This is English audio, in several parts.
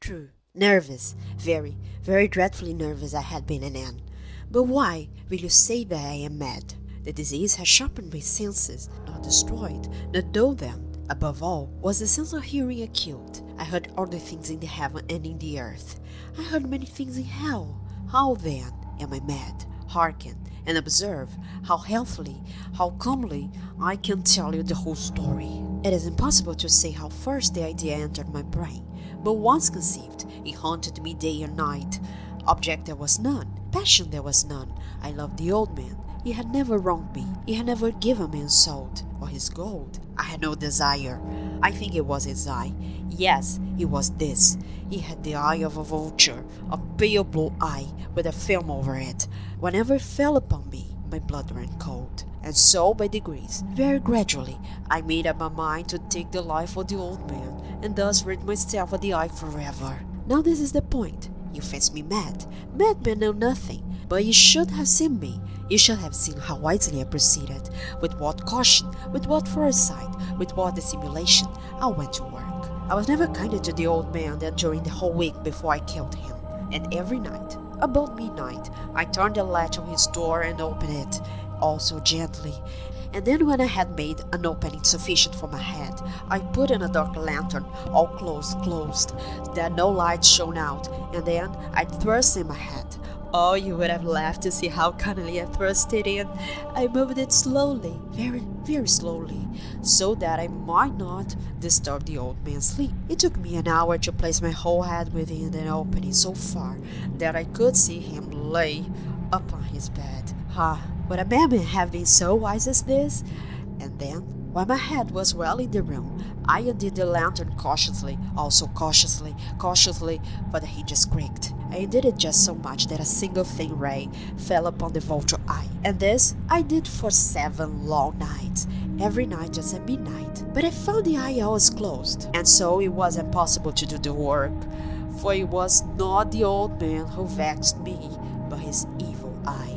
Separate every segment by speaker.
Speaker 1: True, nervous, very, very dreadfully nervous I had been and am. But why will you say that I am mad? The disease has sharpened my senses, not destroyed, not dulled them. Above all, was the sense of hearing acute. I heard all the things in the heaven and in the earth. I heard many things in hell. How then am I mad? Hearken and observe how healthily, how calmly I can tell you the whole story. It is impossible to say how first the idea entered my brain, but once conceived, it haunted me day and night. Object there was none, passion there was none. I loved the old man. He had never wronged me. He had never given me insult or his gold. I had no desire. I think it was his eye. Yes, it was this. He had the eye of a vulture, a pale blue eye with a film over it. Whenever it fell upon me, my blood ran cold. And so, by degrees, very gradually, I made up my mind to take the life of the old man, and thus rid myself of the eye forever. Now this is the point. You fancy me mad. Madmen know nothing, but you should have seen me. You should have seen how wisely I proceeded, with what caution, with what foresight, with what dissimulation I went to work. I was never kinder to the old man than during the whole week before I killed him. And every night, about midnight, I turned the latch on his door and opened it, also gently. And then when I had made an opening sufficient for my head, I put in a dark lantern, all closed, that no light shone out, and then I thrust in my head. Oh, you would have laughed to see how cunningly I thrust it in. I moved it slowly, very, very slowly, so that I might not disturb the old man's sleep. It took me an hour to place my whole head within the opening so far that I could see him lay upon his bed. Would a madman have been so wise as this? And then, when my head was well in the room, I undid the lantern cautiously, also cautiously, for the hinges creaked. I did it just so much that a single thin ray fell upon the vulture eye. And this I did for 7 long nights, every night just at midnight. But I found the eye always closed, and so it was impossible to do the work, for it was not the old man who vexed me, but his evil eye.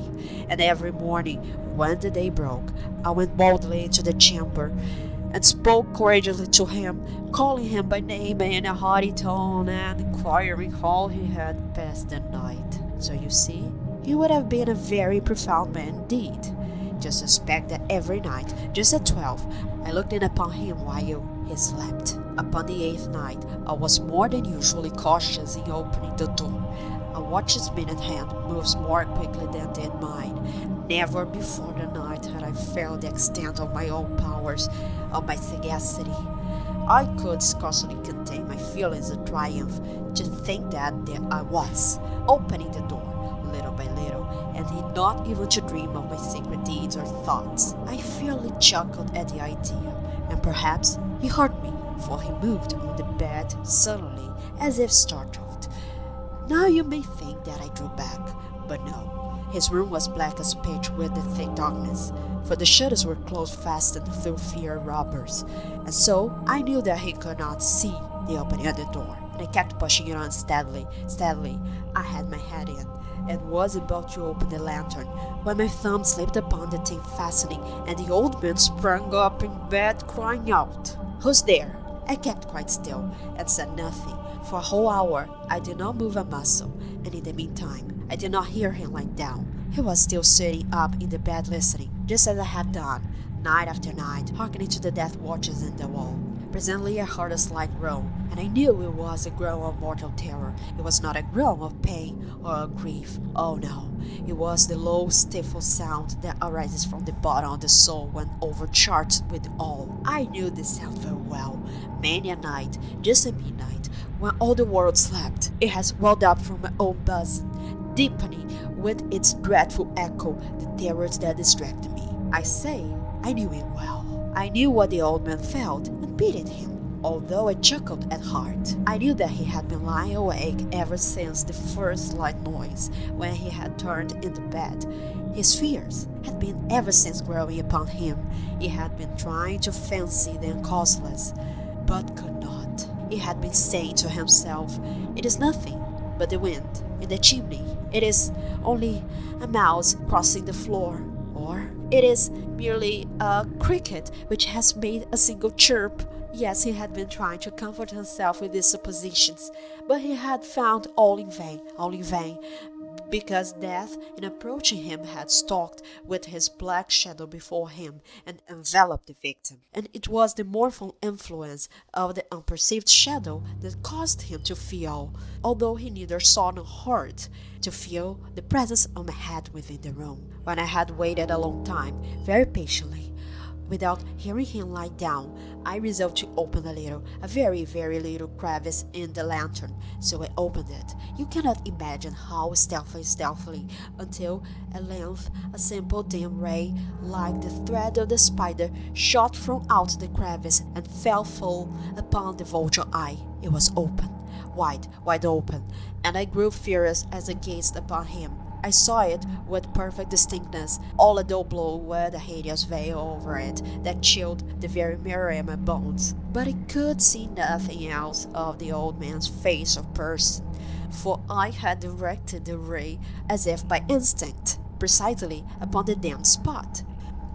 Speaker 1: And every morning, when the day broke, I went boldly into the chamber and spoke courageously to him, calling him by name in a haughty tone and inquiring how he had passed the night. So you see, he would have been a very profound man indeed. Just suspect that every night, just at 12, I looked in upon him while he slept. Upon the 8th night, I was more than usually cautious in opening the door. I watched his minute hand moves more quickly than did mine. Never before the night had I felt the extent of my own powers, of my sagacity. I could scarcely contain my feelings of triumph to think that there I was, opening the door, little by little, and he not even to dream of my secret deeds or thoughts. I fairly chuckled at the idea, and perhaps he heard me, for he moved on the bed suddenly, as if startled. Now you may think that I drew back, but no. His room was black as pitch with the thick darkness, for the shutters were closed fastened through fear of robbers, and so I knew that he could not see the opening of the door, and I kept pushing it on steadily. I had my head in, and was about to open the lantern, when my thumb slipped upon the tin fastening, and the old man sprang up in bed, crying out, "Who's there?" I kept quite still, and said nothing. For a whole hour I did not move a muscle, and in the meantime I did not hear him lie down. He was still sitting up in the bed listening, just as I had done, night after night, hearkening to the death watches in the wall. Presently I heard a slight groan, and I knew it was a groan of mortal terror. It was not a groan of pain or of grief. Oh no, it was the low, stifled sound that arises from the bottom of the soul when overcharged with awe. I knew this sound very well. Many a night, just at midnight, when all the world slept, it has welled up from my own bosom, deepening with its dreadful echo the terrors that distracted me. I say, I knew it well. I knew what the old man felt, and pitied him, although I chuckled at heart. I knew that he had been lying awake ever since the first slight noise, when he had turned in the bed. His fears had been ever since growing upon him. He had been trying to fancy them causeless, but could not. He had been saying to himself, "It is nothing but the wind in the chimney. It is only a mouse crossing the floor, or it is merely a cricket which has made a single chirp." Yes, he had been trying to comfort himself with these suppositions, but he had found all in vain, because death, in approaching him, had stalked with his black shadow before him and enveloped the victim. And it was the mournful influence of the unperceived shadow that caused him to feel, although he neither saw nor heard, to feel the presence of my head within the room. When I had waited a long time, very patiently, without hearing him lie down, I resolved to open a very, very little crevice in the lantern. So I opened it. You cannot imagine how stealthily, until at length a simple dim ray, like the thread of the spider, shot from out the crevice and fell full upon the vulture eye. It was open, wide open, and I grew furious as I gazed upon him. I saw it with perfect distinctness, all a dull blue with a hideous veil over it that chilled the very marrow in my bones. But I could see nothing else of the old man's face or person, for I had directed the ray, as if by instinct, precisely upon the damned spot.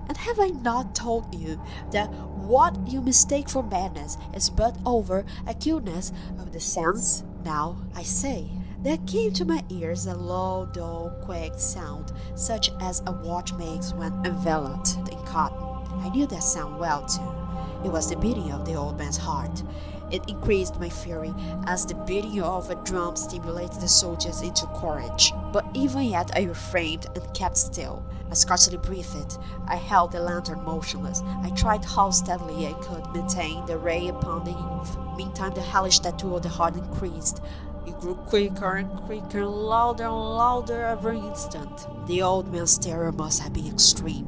Speaker 1: And have I not told you that what you mistake for madness is but over acuteness of the sense? Now I say, there came to my ears a low, dull, quick sound, such as a watch makes when enveloped in cotton. I knew that sound well, too. It was the beating of the old man's heart. It increased my fury, as the beating of a drum stimulates the soldiers into courage. But even yet I refrained and kept still. I scarcely breathed. I held the lantern motionless. I tried how steadily I could maintain the ray upon the eve. Meantime the hellish tattoo of the heart increased. It grew quicker and quicker, and louder every instant. The old man's terror must have been extreme.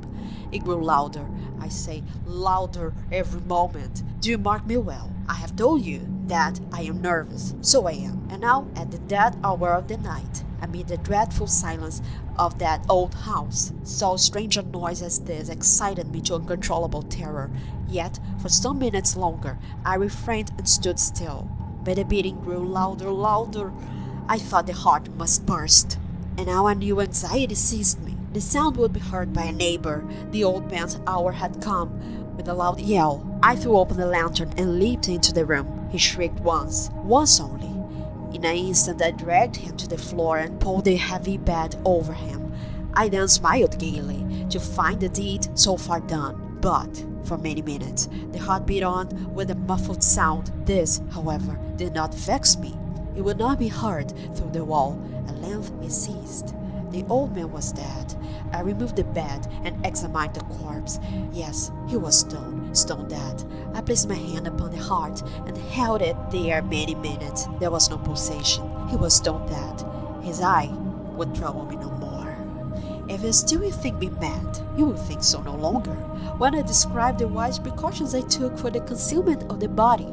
Speaker 1: It grew louder, I say, louder every moment. Do you mark me well? I have told you that I am nervous. So I am. And now, at the dead hour of the night, amid the dreadful silence of that old house, so strange a noise as this excited me to uncontrollable terror. Yet, for some minutes longer, I refrained and stood still. But the beating grew louder. I thought the heart must burst. And now a new anxiety seized me. The sound would be heard by a neighbor. The old man's hour had come. With a loud yell, I threw open the lantern and leaped into the room. He shrieked once only. In an instant I dragged him to the floor and pulled the heavy bed over him. I then smiled gaily to find the deed so far done. But for many minutes the heart beat on with a muffled sound. This, however, did not vex me. It would not be heard through the wall. At length it ceased. The old man was dead. I removed the bed and examined the corpse. Yes, he was stone dead. I placed my hand upon the heart and held it there many minutes. There was no pulsation. He was stone dead. His eye would trouble me no more. If you still think me mad, you will think so no longer. When I describe the wise precautions I took for the concealment of the body,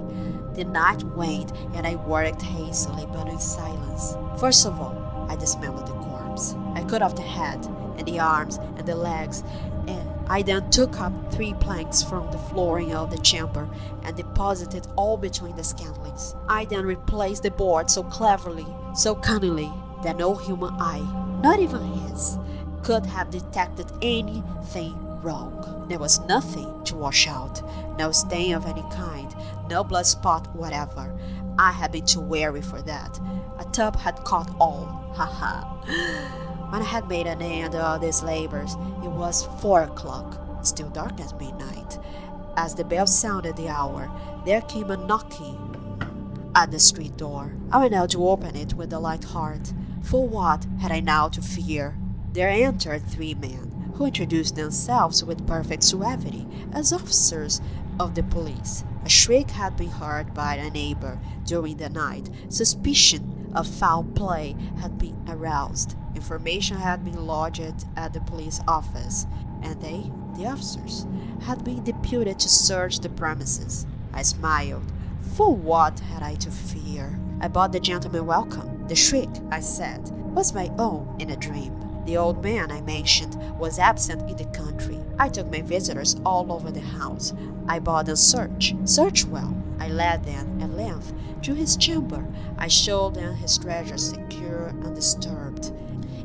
Speaker 1: the night waned and I worked hastily but in silence. First of all, I dismembered the corpse. I cut off the head and the arms and the legs, and I then took up 3 planks from the flooring of the chamber and deposited all between the scantlings. I then replaced the board so cleverly, so cunningly, that no human eye, not even his, could have detected anything wrong. There was nothing to wash out, no stain of any kind, no blood spot whatever. I had been too wary for that. A tub had caught all. When I had made an end of these labors, it was 4 o'clock, still dark as midnight. As the bell sounded the hour, there came a knocking at the street door. I went out to open it with a light heart. For what had I now to fear? There entered 3 men, who introduced themselves with perfect suavity as officers of the police. A shriek had been heard by a neighbor during the night. Suspicion of foul play had been aroused. Information had been lodged at the police office, and they, the officers, had been deputed to search the premises. I smiled. For what had I to fear? I bade the gentleman welcome. The shriek, I said, was my own in a dream. The old man I mentioned was absent in the country. I took my visitors all over the house. I bade them search well. I led them, at length, to his chamber. I showed them his treasures secure, undisturbed.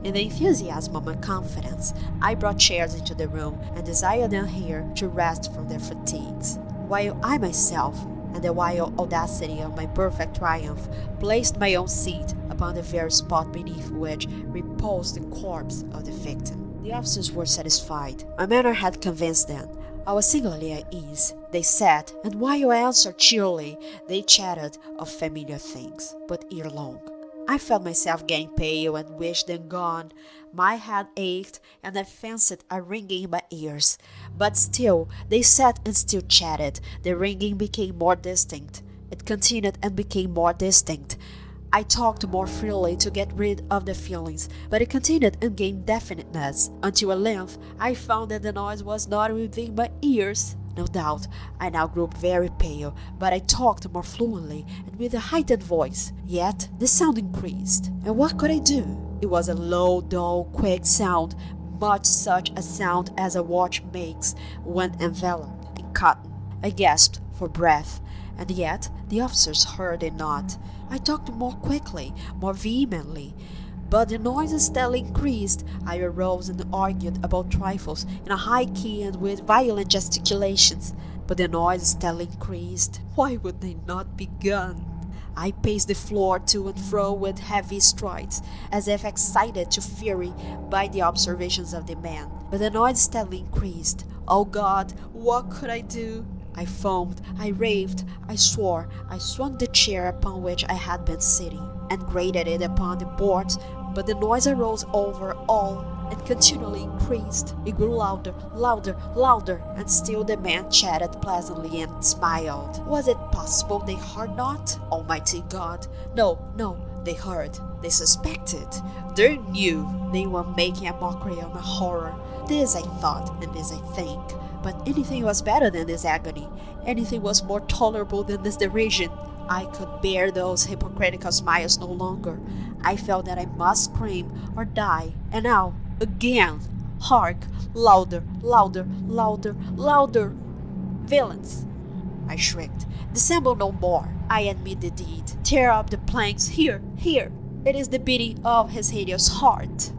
Speaker 1: In the enthusiasm of my confidence, I brought chairs into the room and desired them here to rest from their fatigues, while I myself and the wild audacity of my perfect triumph placed my own seat upon the very spot beneath which reposed the corpse of the victim. The officers were satisfied. My manner had convinced them. I was singularly at ease. They sat, and while I answered cheerily, they chatted of familiar things, but ere long. I felt myself getting pale and wished them gone. My head ached, and I fancied a ringing in my ears. But still they sat and still chatted. The ringing became more distinct. It continued and became more distinct. I talked more freely to get rid of the feelings, but it continued and gained definiteness, until at length I found that the noise was not within my ears. No doubt, I now grew very pale, but I talked more fluently and with a heightened voice. Yet the sound increased, and what could I do? It was a low, dull, quick sound, much such a sound as a watch makes when enveloped in cotton. I gasped for breath, and yet the officers heard it not. I talked more quickly, more vehemently, but the noise steadily increased. I arose and argued about trifles in a high key and with violent gesticulations, but the noise steadily increased. Why would they not be gone? I paced the floor to and fro with heavy strides, as if excited to fury by the observations of the man, but the noise steadily increased. Oh God, what could I do? I foamed, I raved, I swore. I swung the chair upon which I had been sitting, and grated it upon the boards, but the noise arose over all and continually increased. It grew louder, louder, louder, and still the man chatted pleasantly and smiled. Was it possible they heard not? Almighty God! No, no, they heard. They suspected. They knew. They were making a mockery of my horror. This I thought, and this I think. But anything was better than this agony. Anything was more tolerable than this derision. I could bear those hypocritical smiles no longer. I felt that I must scream or die. And now, again, hark! Louder, louder, louder, louder! Villains! I shrieked. Dissemble no more. I admit the deed. Tear up the planks. Here, here! It is the beating of his hideous heart.